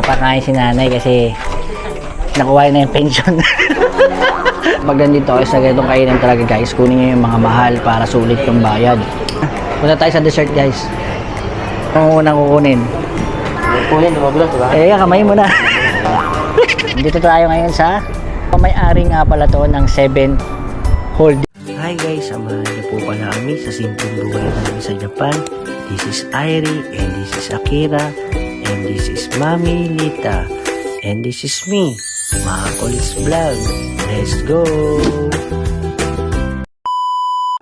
Napakain si nanay kasi nakuha na yung pension. Pag nandito kayo sa ganitong kainan talaga guys, kunin nyo yung mga mahal para sulit yung bayad. Punta tayo sa dessert guys. Ang unang kukunin. Kunin, lumablas, diba? Kamay mo na. Dito tayo ngayon sa may-ari nga pala to ng 7 Holding. Hi guys, samahan niyo po pala kami sa simpleng buhay namin sa Japan. This is Airi and this is Akira and this is Mami Lita and this is me, Makolis Vlog. Let's go!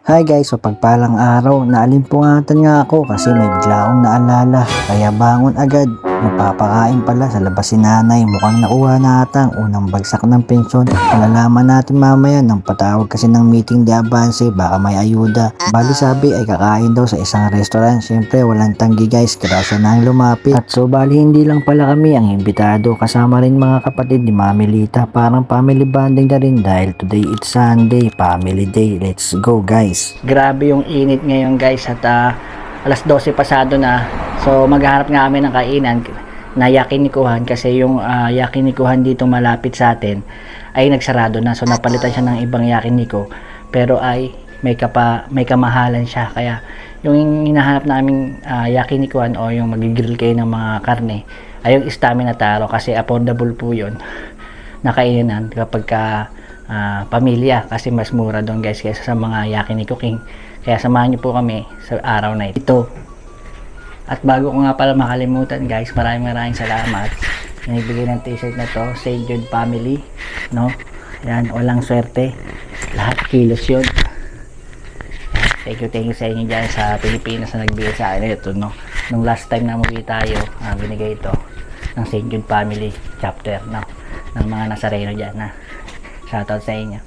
Hi guys, so pagpalang araw, naalimpungatan nga ako kasi may bigla akong naalala. Kaya bangon agad, mapapakain pala sa labas si nanay. Mukhang nakuha na ata ang unang bagsak ng pensyon. Malalaman natin mamaya nang patawag kasi ng meeting de avance, baka may ayuda. Bali sabi ay kakain daw sa isang restaurant. Siyempre walang tanggi guys, grasya na ang lumapit. At so bali hindi lang pala kami ang imbitado, kasama rin mga kapatid ni Mami Lita. Parang family bonding na rin dahil today it's Sunday, family day. Let's go guys. Grabe yung init ngayon guys at alas 12 pasado na. So maghahanap nga kami ng kainan na yakinikuhan kasi yung yakinikuhan dito malapit sa atin ay nagsarado na. So napalitan siya ng ibang yakiniko pero ay may kamahalan siya. Kaya yung hinahanap naming yakinikuhan o yung magigrill kayo ng mga karne ay yung Stamina Taro kasi affordable po yun na kainan kapag pamilya kasi mas mura doon guys kaysa sa mga Yakiniku King. Kaya samahan niyo po kami sa araw na ito. At bago ko nga pala makalimutan guys, maraming salamat. Binibigay ng t-shirt na to, St. Jude Family, no? Yan, walang swerte. Lahat kilos yun. Thank you sa inyo dyan sa Pilipinas na nagbigay sa akin ito, no? Nung last time na umuwi tayo, binigay ito ng St. Jude Family chapter, no? Ng mga Nazareno dyan, na shoutout sa inyo.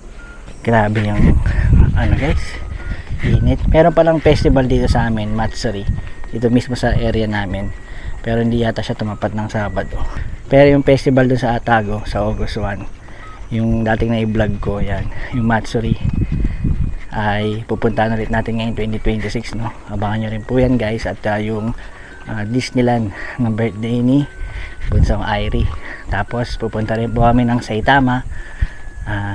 Grabe yung guys, init. Meron palang festival dito sa amin, Matsuri, dito mismo sa area namin, pero hindi yata siya tumapat ng Sabado. Pero yung festival doon sa Atago sa August 1, yung dating na i-vlog ko, yan, yung Matsuri, ay pupuntahan ulit natin ngayon 2026, no? Abangan nyo rin po yan guys. At yung Disneyland ng birthday ni Bunsong Airi. Tapos pupunta rin po kami ng Saitama.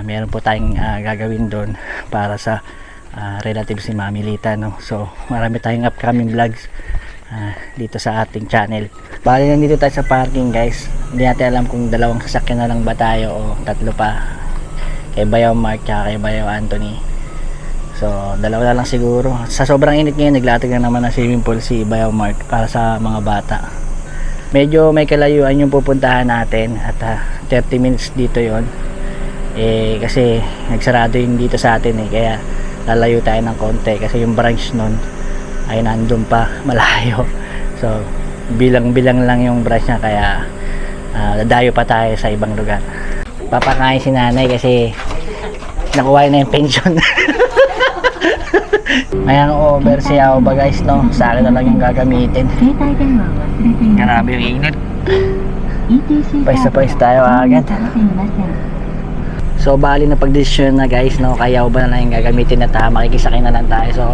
Meron po tayong gagawin doon para sa relatives si Mami Lita, no? So marami tayong upcoming vlogs dito sa ating channel. Bali nandito tayo sa parking guys. Hindi natin alam kung dalawang sasakyan na lang ba tayo o tatlo pa, kay Bayaw Mark at kay Bayaw Anthony. So dalawa na lang siguro. Sa sobrang init ngayon, naglatag na naman ng swimming pool si Bayaw Mark para sa mga bata. Medyo may kalayuan yung pupuntahan natin at 30 minutes dito yon. Kasi nagsarado yung dito sa atin kaya lalayo tayo ng konti kasi yung branch nun ay nandun pa malayo. So bilang lang yung branch niya kaya dadayo pa tayo sa ibang lugar. Papakain si nanay kasi nakuha na yung pension. May over siya ba guys, no? Sa akin na lang yung gagamitin. Grabe yung init. Pwes tayo agad. So bali na pagdesisyon na guys, no, kaya ba na lang yung gagamitin at makikisakay na lang tayo. So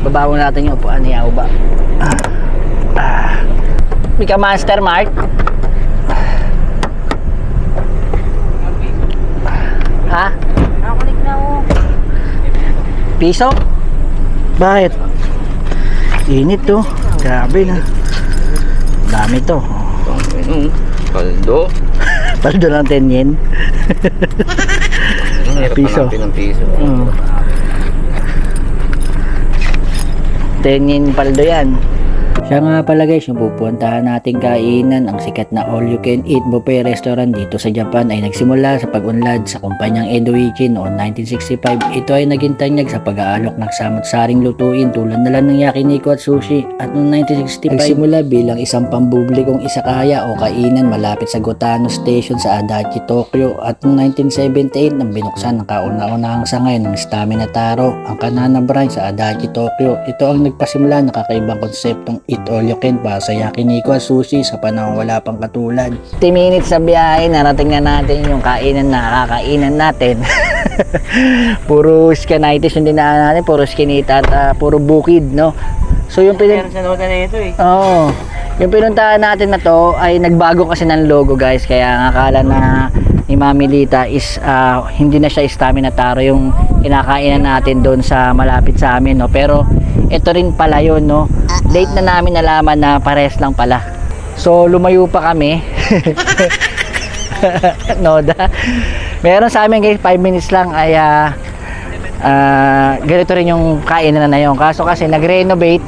babawo natin yung upuan ni Auba. Mika Master Mark. Ha? Nakulik na ako. Piso? Bakit? Init to. Grabe na. Dami to. Paldo. Paldo lang 10 yen. Piso. 10 yen paldo yan. Siya nga pala guys, yung pupuntahan nating kainan, ang sikat na all you can eat buffet restaurant dito sa Japan ay nagsimula sa pag-unlad sa kumpanyang Edoichi noong 1965. Ito ay naging tanyag sa pag-aalok ng samot-saring lutuin tulad na lang ng yakiniku at sushi. At noong 1965, nagsimula bilang isang pampublikong isakaya o kainan malapit sa Gotano Station sa Adachi, Tokyo. At noong 1978, nang binuksan ng kauna-unahang sangay ng Stamina Taro, ang Kanana branch sa Adachi, Tokyo. Ito ang nagpasimula ng kakaibang konseptong eat all you can para sa yakiniku at sushi sa panahon wala pang katulad. 10 minutes sa biyahe, narating na natin yung kainan na kakainan natin. Puro skinitis yung dinaan natin, puro skinita at puro bukid, no? So yung Meron sa nota na ito Oo. Yung pinuntahan natin na to ay nagbago kasi ng logo guys, kaya ang akala na ni Mami Lita is hindi na siya stamina taro yung kinakainan natin doon sa malapit sa amin, no? Pero ito rin pala yun, no? Late na namin nalaman na pares lang pala. So lumayo pa kami. Noda. Meron sa amin guys 5 minutes lang ay ganito rin yung kainan na yun. Kaso kasi nag-renovate,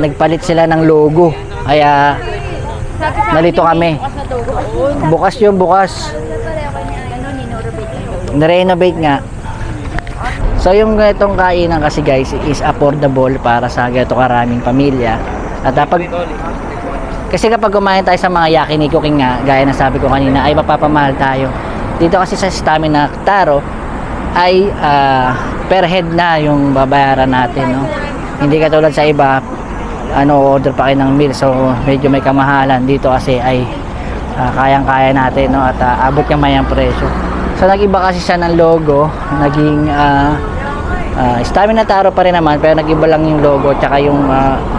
nagpalit sila ng logo. Kaya nalito kami. Bukas yung bukas. Na-renovate nga. So yung ganitong kainan kasi guys is affordable para sa ganito karaming pamilya. At kasi kapag kumain tayo sa mga yakiniku king nga, gaya na sabi ko kanina, ay mapapamahal tayo. Dito kasi sa Stamina Taro ay per head na yung babayaran natin, no? Hindi katulad sa iba, order pa kayo ng meal, so medyo may kamahalan. Dito kasi ay kayang-kaya natin, no? At abot yung mayang presyo. So nag-iba kasi siya ng logo, naging Stamina Taro pa rin naman, pero nag-iba lang yung logo, tsaka yung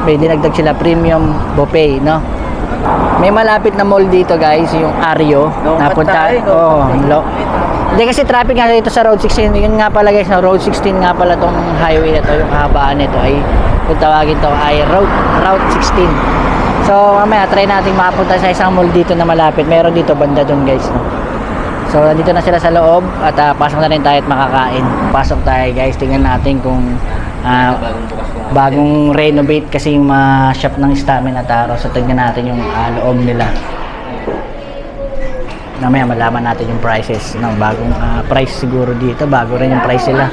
may dinagdag sila premium buffet, no? May malapit na mall dito guys, yung Ario. Napunta, hindi kasi traffic nga dito sa Road 16. Yun nga pala guys, na Road 16 nga pala tong highway na to, yung kahabaan nito ay kung tawagin to ay Route 16. So mamaya try natin makapunta sa isang mall dito na malapit. Meron dito banda dun guys, no? So nandito na sila sa loob at pasok na rin tayo at makakain. Pasok tayo guys, tingnan natin kung bagong renovate kasi yung shop ng Stamina Taro. So tingnan natin yung loob nila. Mamaya malaman natin yung prices ng bagong price siguro dito. Bago rin yung price nila.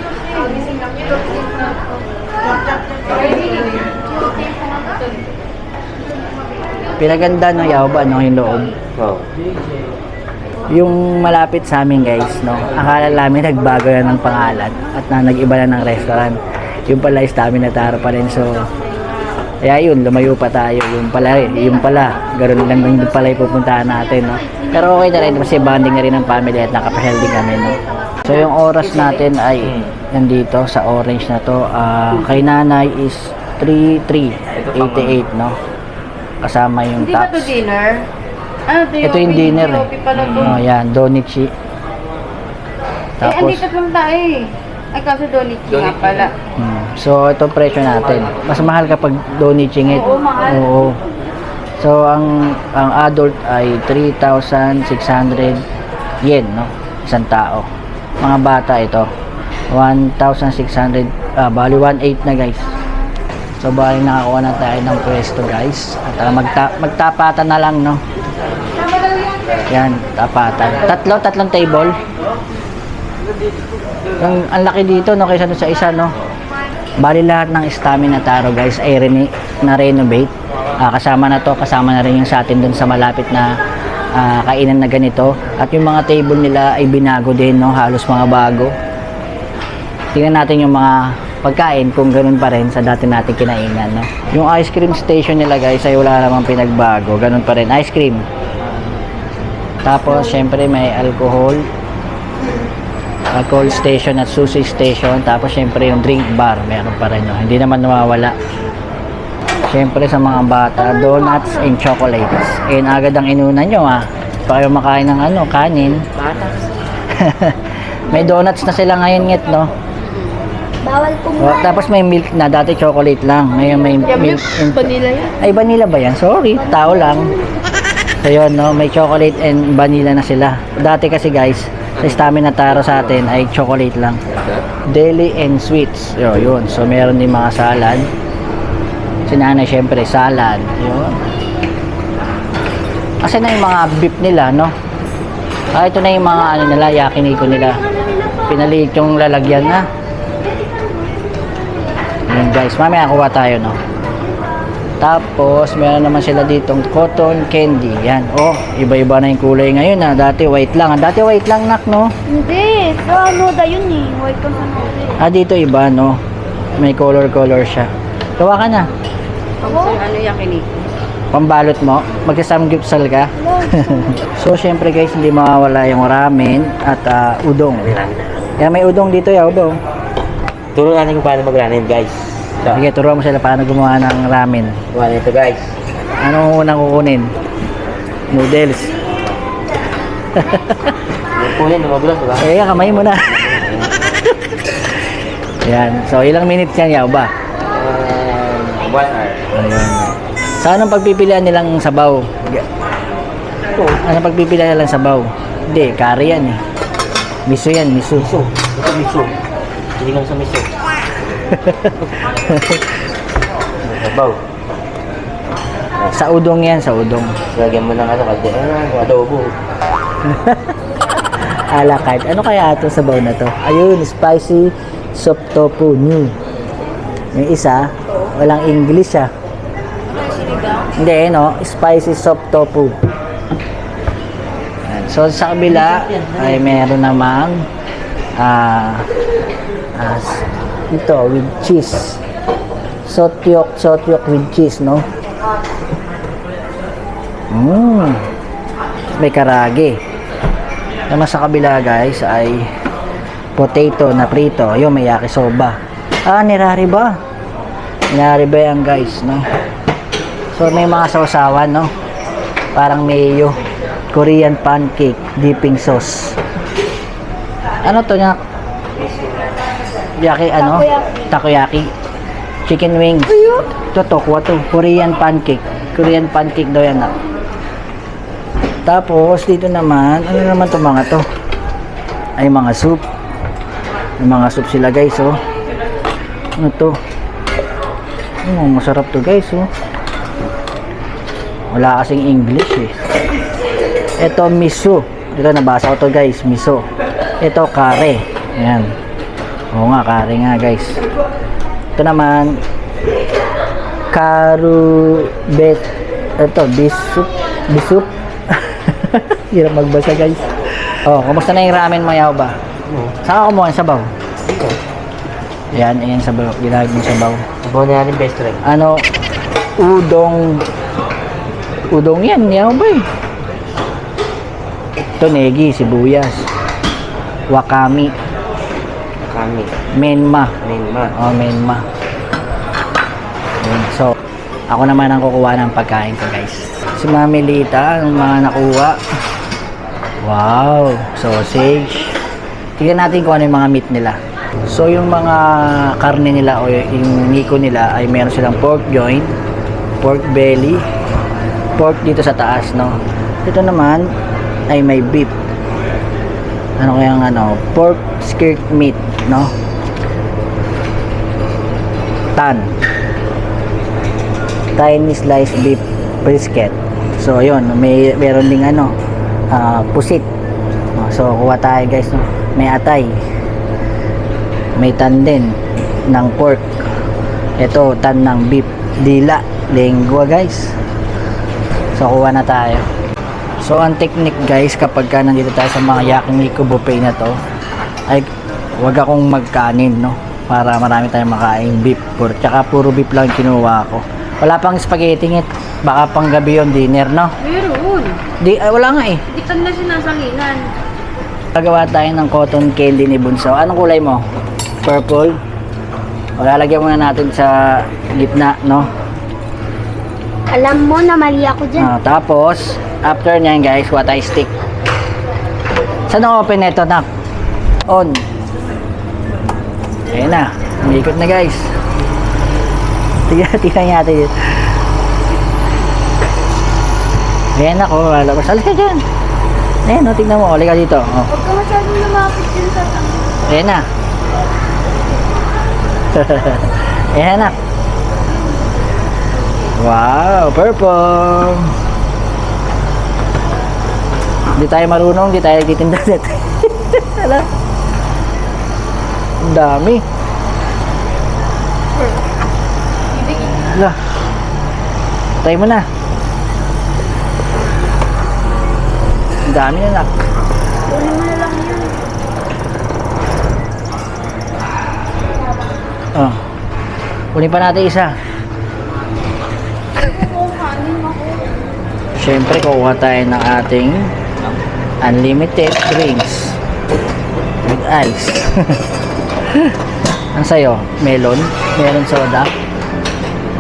Pinaganda no, yaw ba no, yung loob? Oh. Yung malapit sa amin guys, no, akala namin nagbago na ng pangalan at nag-iba na ng restaurant. Yung pala Stamina Taro pa rin. So kaya yun, lumayo pa tayo. Yung pala ganoon lang din pala yung pupuntahan natin, no? Pero okay na rin kasi bonding na rin ng family at nakapahealthy kami, no? So yung oras natin ay nandito sa orange na to. Kay nanay is 3,388, no? Kasama yung Hindi ba to tax. dinner? Ito yung dinner eh. Oh, yan, Donichi. Tapos, andito lang tayo eh. Ay, kaso Donichi nga pala. So, ito presyo natin. Mas mahal kapag Donichi ngit. Oo, mahal. Oo. So, ang adult ay 3,600 yen, no? Isang tao. Mga bata ito, 1,600, bali 1,800 na guys. So, bali nakakuha na tayo ng pwesto guys. At magtapatan na lang, no? Yan, tapatan. Tatlong table. Ang laki dito, no, kaysa doon sa isa, no. Bali lahat ng Stamina Taro guys ay na-renovate. Kasama na to, kasama na rin yung sa atin doon sa malapit na kainan na ganito. At yung mga table nila ay binago din, no, halos mga bago. Tingnan natin yung mga pagkain kung ganoon pa rin sa dati nating kinainan, no. Yung ice cream station nila guys ay wala namang pinagbago, ganoon pa rin, ice cream. Tapos syempre may alcohol station at sushi station. Tapos syempre yung drink bar meron pa rin, no? Hindi naman nawawala. Syempre sa mga bata, donuts and chocolates. Agad ang inuna nyo pa kayo makain ng kanin. May donuts na sila ngayon ngit, no? Bawal kumain. Tapos may milk na, dati chocolate lang. Ngayon may milk. Vanilla yan. Ay, vanilla ba yan? Sorry, tao lang. So yun, no, may chocolate and vanilla na sila. Dati kasi guys, sa Stamina Taro sa atin ay chocolate lang. Deli and sweets. Yun. So meron din mga salad. Sinanay syempre salad. Yun. Kasi na yung mga beef nila, no? Ito na yung mga nila, yakiniku nila. Pinaliit yung lalagyan na. Yun guys, mamaya kuha tayo, no? Tapos, meron naman sila ditong cotton candy. Yan. Oh, iba-iba na yung kulay ngayon, Dati white lang. Dati white lang, nak, no? Hindi. Sa noda yun eh. White ka sa noda. Dito iba, no? May color siya. Gawa ka na. Ano yakiniku? Pambalot mo. Magsasamgipsal ka. So, syempre guys, hindi mawawala yung ramen at udong. Yan, may udong dito, udong. Turo natin kung paano mag-ramen guys. So, Sige, turuan mo sila paano gumawa ng ramen. kuha nito guys. Anong unang kukunin? Noodles. Kunin, lumagulas, diba? Eh, kamay mo na. Yan. So, ilang minutes yan, yaw ba? 1 hour. Ayan. Saan ang pagpipilian nilang sabaw? Anong pagpipilian nilang sabaw? Hindi, curry yan eh. Miso yan, miso. Miso. Ito miso. Hindi lang sa miso. Sabaw. Sa udong yan, sa udong. Lagyan mo ng ano, adobo. Ala carte. Ano kaya ito sabaw na to? Ayun, spicy soup tofu new. Yung isa, walang English ah. Hindi, no? Spicy soup tofu. Ayan. So, sa kabila ay meron namang ito, with cheese. Sotyok with cheese, no? May karage. Naman sa kabila guys ay potato na prito. Ayun, may yakisoba. Nirariba. Nirariba yan guys, no? So may mga sausawan, no? Parang mayo. Korean pancake, dipping sauce. Ano to niya? Takoyaki. Chicken wings. Ito, tokwa to. Korean pancake. Korean pancake daw yan, Tapos, dito naman, ano naman to mga to? Ay, mga soup. May mga soup sila guys, oh. Ano to? Masarap to guys, oh. Wala kasing English, eh. Ito, miso. Ito, nabasa ko to guys, miso. Ito, kare. Ayan. Oo nga, kare nga guys. Ito naman, karubet. Ito, bisup. Hirap magbasa guys. Oh, kumusta na yung ramen mayaw ba? Saan ka kumuha ng sabaw? Dito. Yan, ayan sabaw. Ginagin yung sabaw. Sabaw na natin best friend. Ano? Udong yan. Yaw ba eh? Ito, negi, sibuyas. Wakami. Kami. Menma. Minma. Menma. Yun. So, ako naman ang kukuha ng pagkain ko guys. Si Mami Lita, ang mga nakuha. Wow, sausage. Tignan natin kung ano yung mga meat nila. So yung mga karne nila o yung niko nila ay meron silang pork joint, pork belly, pork dito sa taas, no. Ito naman ay may beef. Ano kaya pork skirt meat, no. Tiny sliced beef brisket. So yun, meron ding pusit. So kuha tayo guys, no. May atay. May tan din ng pork. Ito, tan ng beef. Dila, lengua guys. So kuha na tayo. So ang technique guys, kapag nandito tayo sa mga yakiniku buffet na to, ay wag akong magkanin, no. Para marami tayong makain beef. Tsaka puro beef lang kinuha ko. Wala pang spaghetti ngit. Baka pang gabi yung dinner, no? Meron. Wala nga eh. Hindi ka na sinasanginan. Gagawa tayo ng cotton candy ni Bunso. Anong kulay mo? Purple? O, lalagyan muna natin sa gitna, no? Alam mo na mali ako dyan. Tapos, after nyan guys, kuha tayo stick. Saan ang open neto, nak? On. Ayan na. Umikot na guys. Tingnan natin yun. Ayan ako, lalabas. Alis ka dyan. Ayan, no, tingnan mo. Alis ka dito. Oh. Huwag ka masyadong lumapit din sa Ayan na. Ayan na. Wow, purple. Hindi tayo marunong, hindi tayo nagtitinda dito. Hala. Ang dami. Hala. Tayo mo na. Ang dami na nak. Kunin mo na lang yun. Oh. Kunin pa natin isa. Siyempre, kukuha tayo ng ating unlimited drinks with ice. Ang sayo? Melon? Meron soda?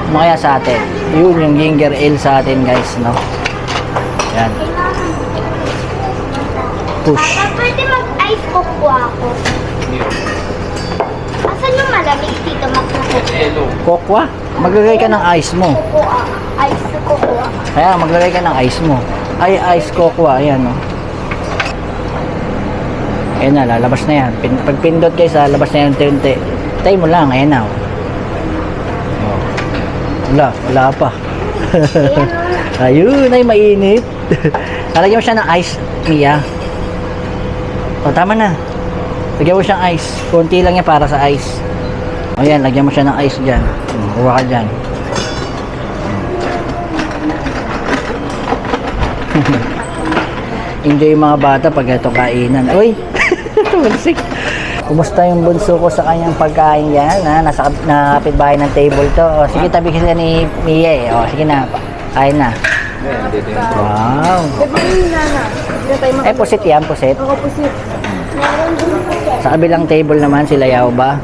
Ano kaya sa atin? Yun, yung ginger ale sa atin, guys, no? Yan. Push. Pwede mag-ice coco ako. Asan yung malamig dito mag-coco? Kokwa? Maglagay ka ng ice mo. Ice coco. Kaya maglagay ka ng ice mo. Ay, ice kokwa. Ayan, no? Ayan na, lalabas na yan. Pag pindot guys, lalabas na yan unti-unti. Tay mo lang, ayan na. Oh. Wala pa. Ayun, ay mainit. Lalagyan mo siya ng ice, Mia. O, tama na. Lagyan mo siyang ice. Kunti lang yan para sa ice. O yan, lagyan mo siya ng ice dyan. Huwa ka dyan. Enjoy yung mga bata pag ito kainan. Uy! Tumalsik. Kumusta yung bunso ko sa kanyang pagkain yan? Ha? Nasa kapitbahay ng table to. O, sige, tabi kasi ni Mia eh. O, sige na. Kain na. Wow. Eh, pusit yan, pusit. Ako po siya. Meron din po siya. Sa kabilang table naman, sila yaw ba?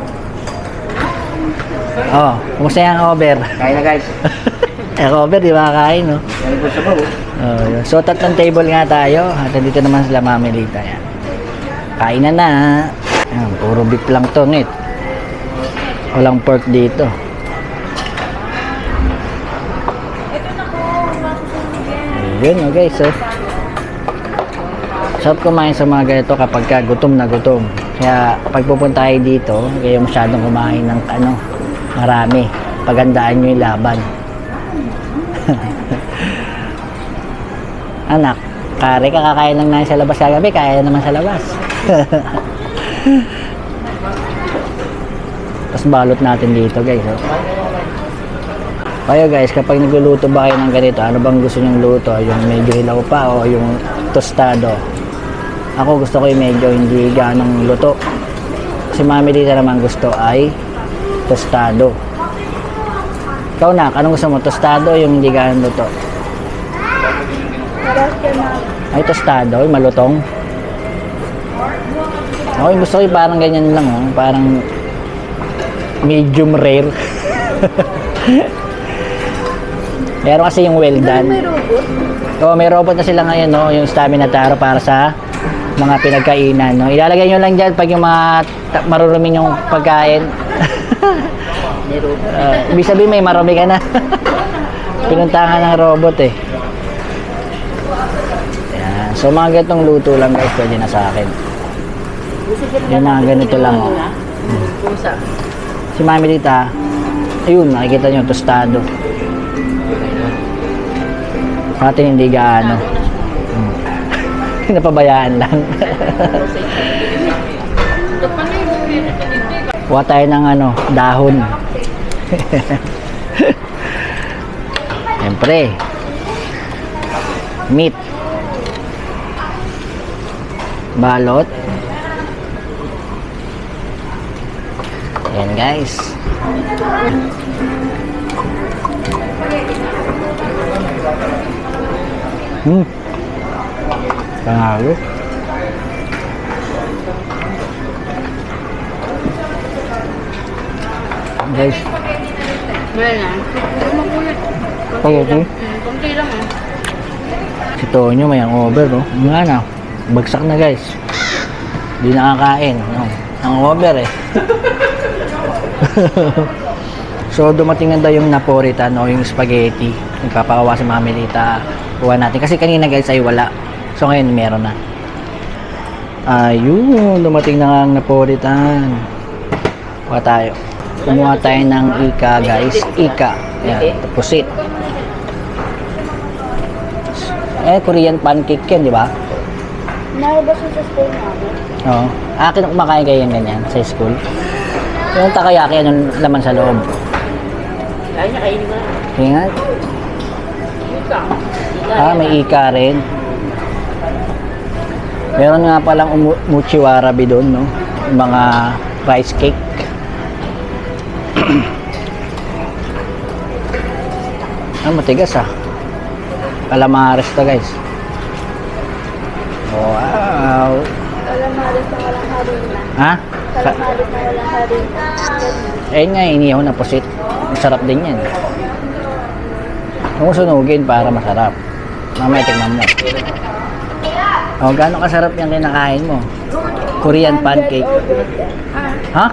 Oh, kumusta yung over? Kain na guys. Over, di ba kakain, no? Ano po sa bawah? Oh, yun. So, tatlong table nga tayo. At dito naman sila Mamelita. Yan. Kain na. Yan, puro beef lang to, net. Walang pork dito. Yun, oh, guys, oh. Sarap kumain sa mga ganito kapag ka gutom na gutom. Kaya pag pupunta tayo dito, kaya masyadong kumain ng marami. Pagandaan nyo yung laban. Anak, kare ka kakain lang na sa labas kagabi, kaya naman sa labas. Tapos balot natin dito, guys. Oh. Kaya guys, kapag nagluluto ba kayo ng ganito, ano bang gusto nyong luto? Yung medyo hilaw pa o yung tostado? Ako gusto ko yung medyo hindi ganong luto. Si Mami dito naman gusto ay tostado. Ikaw na, anong gusto mo? Tostado o yung hindi ganong luto? Ay, tostado, yung malutong. Okay, gusto ko yung parang ganyan lang, oh. Parang medium rare. Meron kasi yung well done. May robot? Oo, may robot na sila ngayon, no? Yung stamina taro para sa mga pinagkainan, no? Ilalagay nyo lang dyan pag yung mga maruruming yung pagkain. Ibig sabihin may marumi ka na. Pinuntahan ng robot eh. Yan. So mga ganitong luto lang guys, pwede na sa akin. Yan na, ganito lang, oh. Pusa. Si Mami Lita, ayun, nakikita nyo, tostado. Sa atin hindi gaano. Napabayaan lang. Kuha tayo ng dahon. Siyempre. Meat. Balot. Ayan guys. Panalo. Guys. Wala na. Makulit. Okay. Kunti lang eh. Si Tonyo may over, no? Nga na. Bagsak na guys. Hindi nakakain. No? Ang over eh. So dumating na daw yung Napolitan o yung spaghetti. Nagpapakawa si Mami Lita. Kuha natin. Kasi kanina guys ay wala. So ngayon meron na. Ayun. Dumating na nga ang Napolitan. Kuha tayo. Kumuha tayo ng Ika guys. Ika. Yan. Pusit. Korean pancake yan, di ba? Nalabas sa school namin. Oo. Akin kumakain kayo yung ganyan sa school. Yung takoyaki, anong laman sa loob? Kaya niya kainin mo na. Ingat. Ika. May ika rin. Meron nga palang mochi warabi doon, no? Yung mga rice cake. Matigas ah. Calamares to guys. Wow. Calamares na walang harina. Ha? Calamares na walang harina. Ayun nga, inihaw na pusit. Masarap din yan. Huwag mo sunugin para masarap. Mamaya tignan mo. O, gaano kasarap yung kinakain mo? Korean pancake. Ha?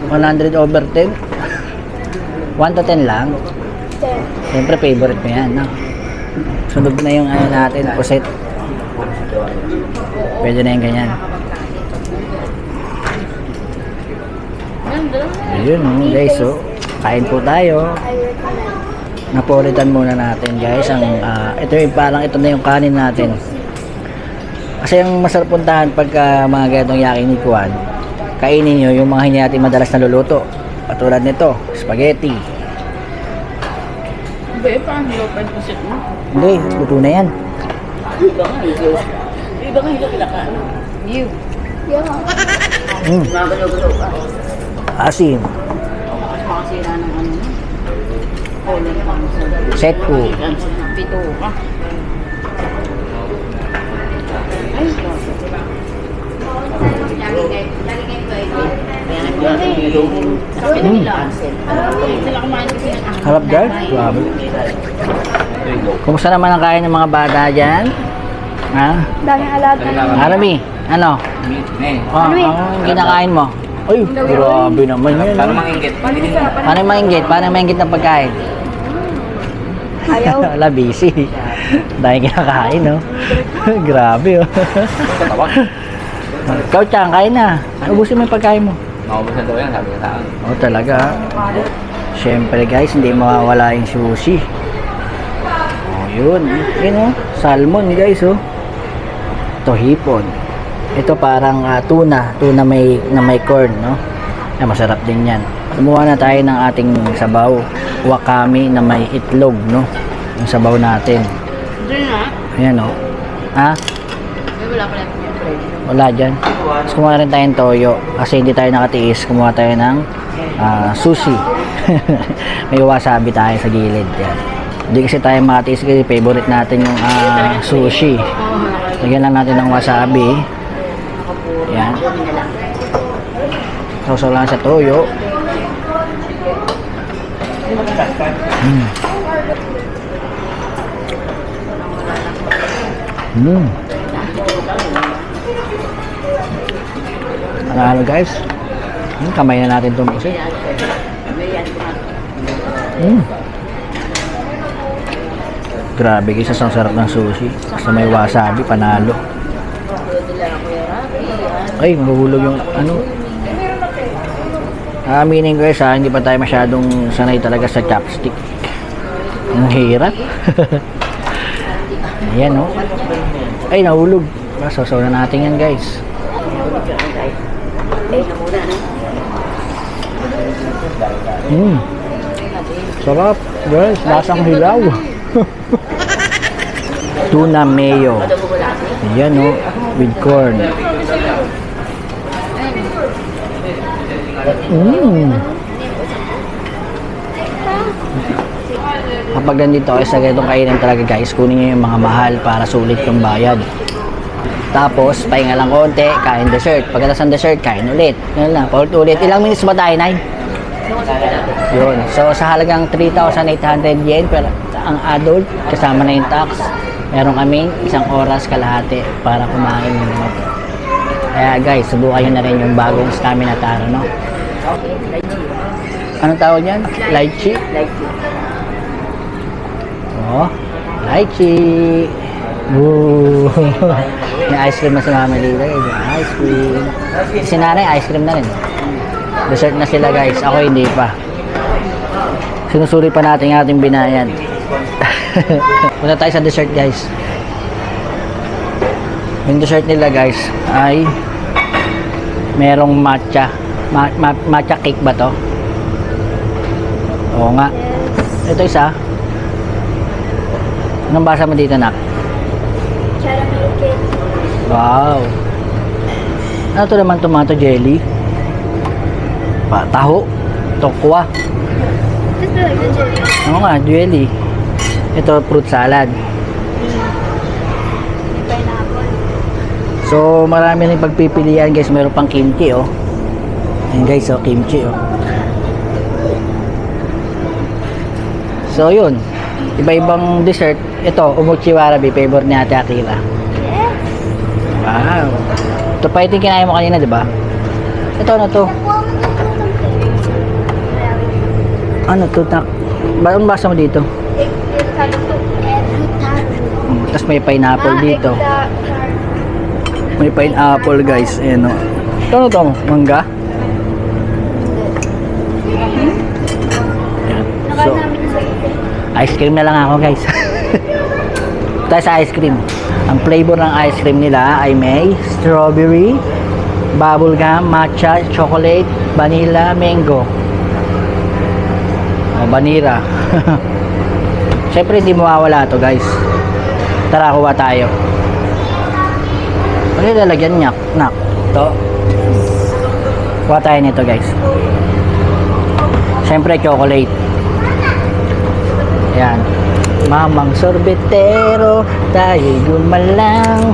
100 over 10? 1 to 10 lang? Siyempre, favorite mo yan, no? Sunog na yung ano natin, puset. Pwede na yung ganyan. Ayun, guys, so, kain po tayo. Napolitan muna natin, guys. Ito yung parang ito na yung kanin natin. Kasi yung masarap puntahan pagka mga ganitong yakinikuan, kainin nyo yung mga hindi natin madalas naluluto. Katulad nito, spaghetti. Ba, paano lopan po siya mo? Hindi, luto na yan. Iba nga, iba nga hilo kailangan. You. Magalo-galo ka. Asim. Mas makasira ng ano na. Color pencil. Set po. Pito ka. Ay, Harap guys. Grabe. Kumusta naman ang kain ng mga bata dyan? Ha? Daming alaga naman. Arami, ano? Ang kinakain mo? Ay, grabe naman yun. Parang manginggit. Paano mainggit? Paano mainggit ng pagkain? Ayaw. Wala, busy. Dahil kinakain, no? Grabe, oh. Ikaw, Chang, kain na. Ubusin mo yung pagkain mo. Maubusan daw yan, sabi ko sa akin. Oh, talaga. Siyempre, guys, hindi mawawala yung sushi. Oh, yun. Yun, oh. Salmon, guys, oh. Ito, hipon. Ito parang tuna. Tuna na may corn, no? Ay, masarap din yan. Kumuha na tayo ng ating sabaw. Wakame na may itlog, no? Yung sabaw natin. Doon na. Ayan, oh. Ha? Ay, wala pala yung friend. Wala dyan. Tapos kumuha rin tayong toyo. Kasi hindi tayo nakatiis. Kumuha tayo ng sushi. May wasabi tayo sa gilid. Yan. Hindi kasi tayo makatiis kasi favorite natin yung sushi. Lagyan lang natin ng wasabi. Yan. Sausaw lang sa toyo. Ano guys? Kamay na natin itong pusit. Grabe guys, ang sarap ng sushi. Basta may wasabi, panalo. Ay, mahuhulog yung ano. Aminin ko guys, hindi pa tayo masyadong sanay talaga sa chopstick. Ang hirap. Ayan, oh. Ay, nahulog. Sasaw na natin yan guys. Sarap guys, lasang hilaw. Tuna mayo. Ayan, oh, with corn. Kapag nandito kayo sa ganitong kainan talaga guys, kunin nyo yung mga mahal para sulit yung bayad. Tapos, pahinga lang konti, kain dessert. Pagkatapos ng dessert, kain ulit. Yun lang, ulit. Ilang minutes ba tayo, Nay? Yun. So, sa halagang 3,800 yen, pero ang adult, kasama na yung tax, meron kaming 1 oras kalahati para kumain yung mga. Kaya guys, subukan nyo na rin yung bagong stamina taro, no? Anong tawag yan? Lychee? Oh, lychee. Woo! May ice cream na si Mama Lila. Ice cream. Si Nanay, ice cream na rin. Dessert na sila guys. Ako hindi pa. Sinusuri pa natin ang ating binayan. Punta tayo sa dessert guys. Yung dessert nila guys ay merong matcha. Matcha cake ba to? Oo nga. Ito isa. Anong basa mo dito, nak? Caramel cake. Wow. Ano to naman, tomato jelly? Taho. Tokwa. Just like the jelly. Oo nga, jelly. Ito, fruit salad. Pineapple. So, marami rin pagpipilian guys. Meron pang kimchi, oh. Ayan guys, oh, kimchi, oh. So, yun. Iba-ibang dessert. Ito, Umochi Warabi, favorite ni Ate Akira. Yes. Wow. Ito pa ito yung kinain mo kanina, di ba? Ito, ano to? Ano to, tak? Anong basa mo dito? Tapos may pineapple dito. May pineapple, guys. Ayan, o. Ito, ano to? Mangga? Ayan. So, ice cream na lang ako, guys. Tayo sa ice cream. Ang flavor ng ice cream nila ay may strawberry, bubblegum, matcha, chocolate, vanilla, mango. O, vanilla. Siyempre, hindi mawawala to, guys. Tara, kuha tayo. Ano yung lalagyan niya? Nak. Ito. Kuha tayo nito, guys. Siyempre, chocolate. Ayan. Mamang sorbetero, tayo'y gumalang.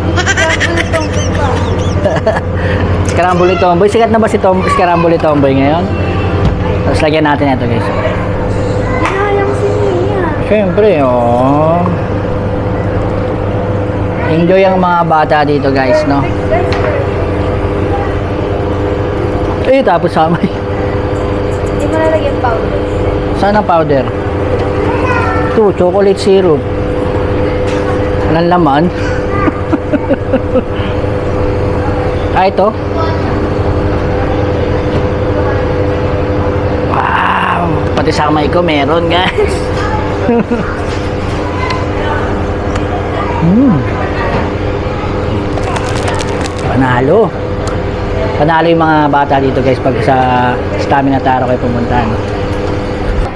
Scramble Tomboy. Sikat na ba si Scramble Tomboy ngayon? Tapos lagyan natin ito, guys. Hinayang si Mia. Siyempre, oh. Enjoy ang mga bata dito, guys, no? Eh, tapos samay. Hindi mo nalagyan powder. Saan ang powder? Ito, chocolate syrup. Walang laman. Ito. Wow! Pati samay ko meron, guys. Panalo. Panalo yung mga bata dito, guys, pag sa Stamina Taro kayo pumunta, no?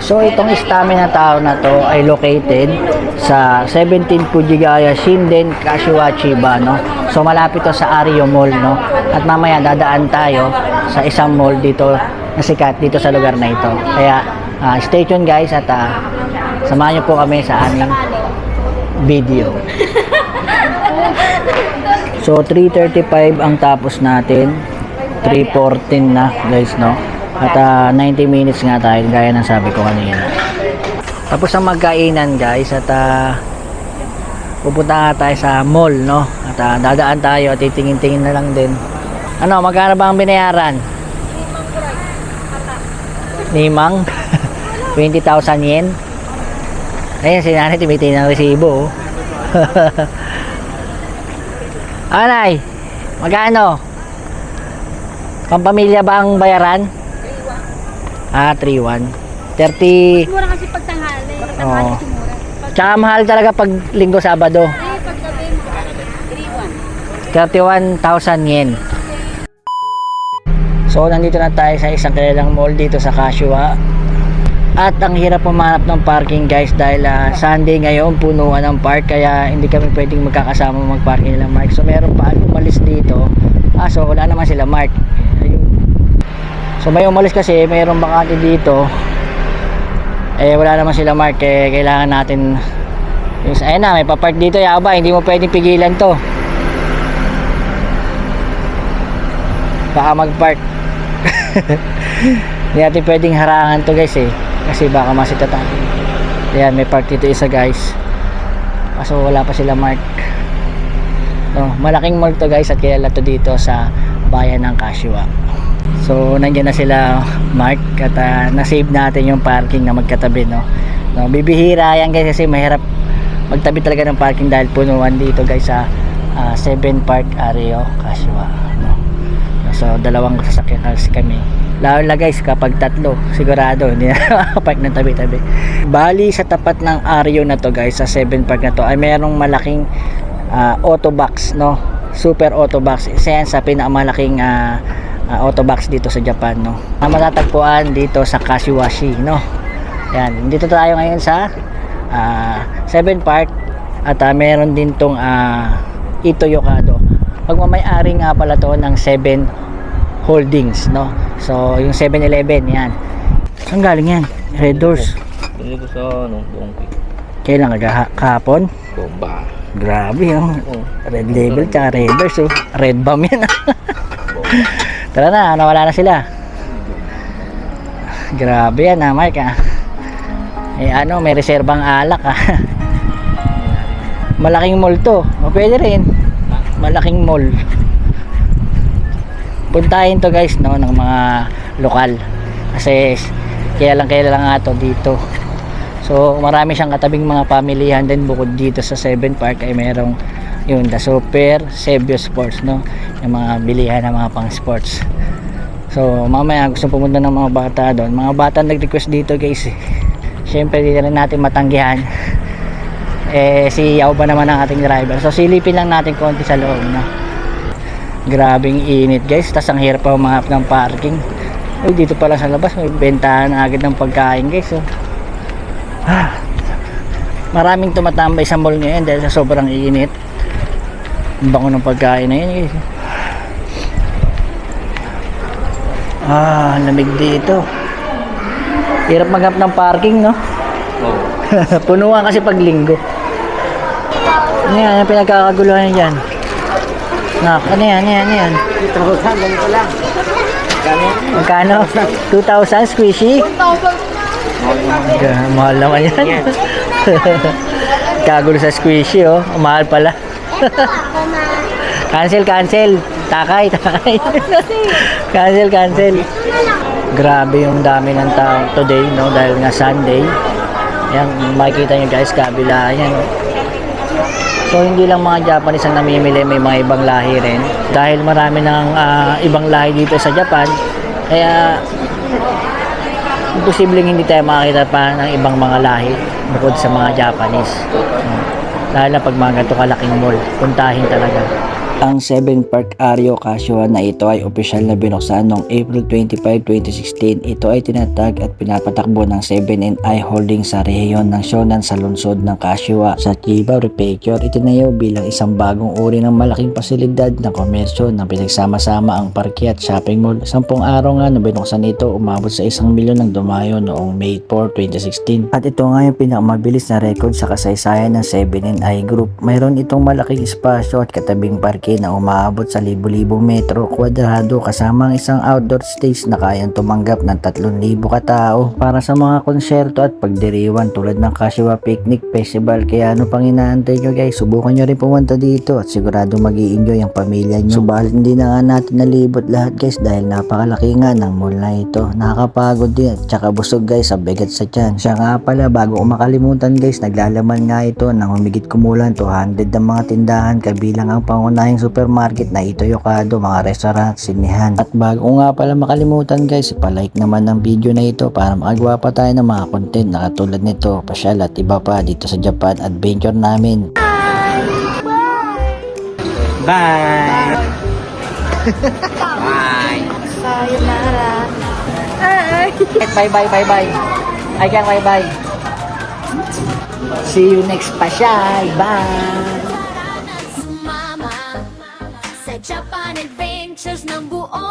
So itong Stamina Taro na to ay located sa 17 Fujigaya Shinden Kashiwa Chiba, no? So malapit to sa Ario Mall, no? At mamaya dadaan tayo sa isang mall dito na sikat dito sa lugar na ito. Kaya stay tuned, guys, at samahan niyo po kami sa aming video. So 3:35 ang tapos natin. 3:14 na, guys, no? At 90 minutes nga tayo, gaya ng sabi ko kanina. Tapos ang magkainan, guys, at pupunta tayo sa mall, no? At dadaan tayo at titingin-tingin na lang din. Ano, magkano ba ang binayaran? Nimang 20,000 yen. Ayun, si nanay timitingin ng resibo, oh. Anay, magkano? Pampamilya ba ang bayaran? 3,100. 30. Mura kasi pag tanghali. Oo. Tsaka mahal talaga pag linggo, sabado. Pag gabi, 31,000 yen. So nandito na tayo sa isang kilalang mall dito sa Kashiwa. At ang hirap pumanap ng parking, guys, dahil Sunday ngayon, punuan ang park, kaya hindi kami pwedeng magkakasama mag-parking nila Mark. So meron pa umalis dito. So wala naman sila Mark. Ayun. So may umalis kasi, mayroong bakante dito. Eh wala naman sila Mark, eh kailangan natin. Ayun na, may papark dito, yaba, hindi mo pwedeng pigilan to. Baka mag-park. Hindi natin pwedeng harangan to, guys, eh. Kasi baka masita tayo. Ayan, may park dito isa, guys. Kaso wala pa sila Mark. No, malaking mall to, guys, at kilala to dito sa bayan ng Kashiwa. So nandiyan na sila Mark, at na-save natin yung parking na magkatabi, no? No, bibihira yan, guys, kasi mahirap magtabi talaga ng parking dahil punuan dito, guys, sa 7 Park Ario Kashiwa, no? So dalawang sasakyan kasi kami. Lalo na, guys, kapag tatlo, sigurado hindi na park ng tabi-tabi. Bali sa tapat ng Ario na to, guys, sa 7 Park na to ay mayroong malaking auto box, no? Super auto box. Isa yan sa pinakamalaking auto box dito sa Japan, no? Matatagpuan dito sa Kashiwashi, no? Yan, dito tayo ngayon sa 7 Park, at meron din tong Ito Yokado. Pagmamay-ari nga pala to ng 7 Holdings, no? So yung 7-Eleven, yan. Saan galing yan? Red Doors. Bili ko sa Donkey. Kailan kahapon? Bomba. Grabe, oh. Oh. Red Label tsaka Red Doors, oh. Red Bomb yan. Tara na, nawala na sila. Grabe yan, Mark, May reserbang alak ah. Malaking mall to. O pwede rin. Malaking mall. Puntahin to guys no ng mga lokal. Kasi kaya lang nga to dito. So marami siyang katabing mga pamilihan din bukod dito sa 7 Park ay merong yun, The Super, Sebio Sports no. Yung mga bilihan ng mga pang sports. So mamaya gusto pumunta ng mga bata doon. Mga bata nag-request dito guys eh. Siyempre dito rin natin matanggihan. Si Yao ba naman ang ating driver. So silipin lang natin konti sa loob no. Grabing init guys. Tas ang hirap pa humanap ng parking. Uy, dito pala sa labas may bentahan agad ng pagkain guys. So, maraming tumatambay sa mall ngayon dahil sa sobrang init. Ang bango ng pagkain na yun guys. Lamig dito. Hirap maghanap ng parking no. Oo. Punuan kasi pag linggo. Ano yan? Ang pinagkakaguluhan dyan? Ano yan? 2,000, ganito lang. Magkano? 2,000 squishy? Mahal naman yan. Kagulo sa squishy oh. Mahal pala. Cancel. Takay. Cancel. Grabe yung dami ng tao today no dahil nga Sunday. Yan makikita nyo guys kabila yan. So hindi lang mga Japanese ang namimili, may mga ibang lahi rin. Dahil marami ng ibang lahi dito sa Japan, kaya imposibleng hindi tayo makakita pa ng ibang mga lahi bukod sa mga Japanese. Lalo na pag mga ganito kalaking mall, puntahin talaga. Ang 7 Park Ario Casio na ito ay opisyal na binuksan noong April 25, 2016. Ito ay tinatag at pinapatakbo ng 7&I Holdings sa rehiyon ng Shonan sa lungsod ng Kashiwa sa Chiba Prefecture. Itinayo bilang isang bagong uri ng malaking pasilidad ng komersyo na pinagsama-sama ang parke at shopping mall. 10 araw nga na binuksan ito, umabot sa 1 milyon ng dumayo noong May 4, 2016. At ito nga yung pinakamabilis na record sa kasaysayan ng 7&I Group. Mayroon itong malaking espasyo at katabing parke na umaabot sa libo-libong metro kwadrado kasama ang isang outdoor stage na kayang tumanggap ng 3,000 katao para sa mga konserto at pagdiriwan tulad ng Kashiwa Picnic Festival. Kaya ano pang inaantay nyo guys, subukan nyo rin pumunta dito at sigurado mag-i-enjoy ang pamilya nyo. Subalit hindi na nga natin nalibot lahat guys dahil napakalaki nga ng mall na ito. Nakakapagod din at tsaka busog guys sa bigat sa tiyan. Siya nga pala bago ko makalimutan guys, naglalaman nga ito ng humigit kumulang 200 ng mga tindahan kabilang ang pangunahing supermarket na Ito Yokado, mga restaurant, sinihan. At bago ko nga pala makalimutan guys, ipalike naman ng video na ito para makagawa pa tayo ng mga content na katulad nito, pasyal at iba pa dito sa Japan adventure namin. Bye! Bye! Sayonara. Bye! I can bye! See you next pasyal! Bye! Mama, sa Japan Adventures ng buong